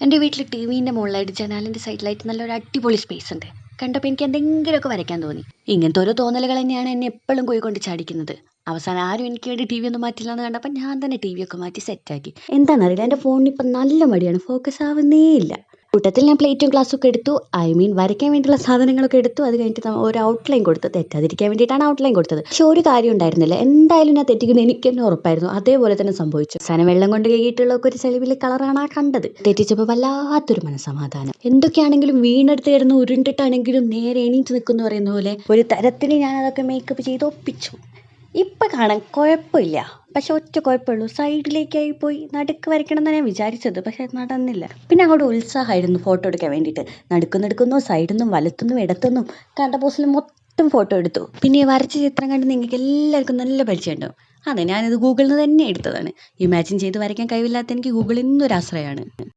എൻ്റെ വീട്ടിൽ ടി വിൻ്റെ മുകളിലായിട്ട് ജനാലിൻ്റെ സൈഡിലായിട്ട് നല്ലൊരു അടിപൊളി സ്പേസ് ഉണ്ട്. കണ്ടപ്പോൾ എനിക്ക് എന്തെങ്കിലുമൊക്കെ വരയ്ക്കാൻ തോന്നി. ഇങ്ങനത്തെ ഓരോ തോന്നലുകൾ തന്നെയാണ് എന്നെ എപ്പോഴും കോഴിക്കൊണ്ട് ചാടിക്കുന്നത്. അവസാനം ആരും എനിക്ക് വേണ്ടി ടി വി ഒന്നും മാറ്റില്ല എന്ന് കണ്ടപ്പോൾ ഞാൻ തന്നെ ടി വി ഒക്കെ മാറ്റി സെറ്റാക്കി. എന്താണെന്നറിയില്ല, എൻ്റെ ഫോണിന് ഇപ്പം നല്ല മടിയാണ്, ഫോക്കസ് ആവുന്നേ ഇല്ല. കൂട്ടത്തിൽ ഞാൻ പ്ലേറ്റും ഗ്ലാസ്സും ഒക്കെ എടുത്തു. വരയ്ക്കാൻ വേണ്ടിയുള്ള സാധനങ്ങളൊക്കെ എടുത്തു. അത് കഴിഞ്ഞിട്ട് ഒരു ഔട്ട്ലൈൻ കൊടുത്തു. തെറ്റാതിരിക്കാൻ വേണ്ടിയിട്ടാണ് ഔട്ട്ലൈൻ കൊടുത്തത്. പക്ഷെ ഒരു കാര്യം ഉണ്ടായിരുന്നില്ല, എന്തായാലും ഞാൻ തെറ്റിക്കുന്നത് എനിക്ക് തന്നെ ഉറപ്പായിരുന്നു. അതേപോലെ തന്നെ സംഭവിച്ചു. അവസാനം വെള്ളം കൊണ്ട് കഴുകിയിട്ടുള്ള ഒരു ചെളിവിലെ കളറാണ് ആ കണ്ടത്. തെറ്റിച്ചപ്പോൾ വല്ലാത്തൊരു മനസ്സമാധാനം. എന്തൊക്കെയാണെങ്കിലും വീണെടുത്ത് കിടന്ന് ഉരുണ്ടിട്ടാണെങ്കിലും നേരെ എണീറ്റ് നിൽക്കുന്നു പറയുന്ന പോലെ ഒരു തരത്തിൽ ഞാൻ അതൊക്കെ മേക്കപ്പ് ചെയ്ത് ഒപ്പിച്ചു. ഇപ്പം കാണാൻ കുഴപ്പമില്ല, പക്ഷെ ഒറ്റ കുഴപ്പമുള്ളൂ, സൈഡിലേക്കായി പോയി. നടുക്ക് വരയ്ക്കണം എന്നാണ് ഞാൻ വിചാരിച്ചത്, പക്ഷെ നടന്നില്ല. പിന്നെ അങ്ങോട്ട് ഉത്സാഹമായിരുന്നു ഫോട്ടോ എടുക്കാൻ വേണ്ടിയിട്ട്. നടുക്കുന്നു സൈഡിൽ നിന്നും വലത്തുനിന്നും ഇടത്തുനിന്നും കണ്ട പോസിൽ മൊത്തം ഫോട്ടോ എടുത്തു. പിന്നെ വരച്ച ചിത്രം കണ്ട് നിങ്ങൾക്ക് എല്ലാവർക്കും നല്ല പരിചയമുണ്ടാവും. അതെ, ഞാനിത് ഗൂഗിളിൽ നിന്ന് തന്നെ എടുത്തതാണ്. ഇമാജിൻ ചെയ്ത് വരയ്ക്കാൻ കഴിവില്ലാത്ത എനിക്ക് ഗൂഗിളിൽ നിന്നൊരു ആശ്രയമാണ്.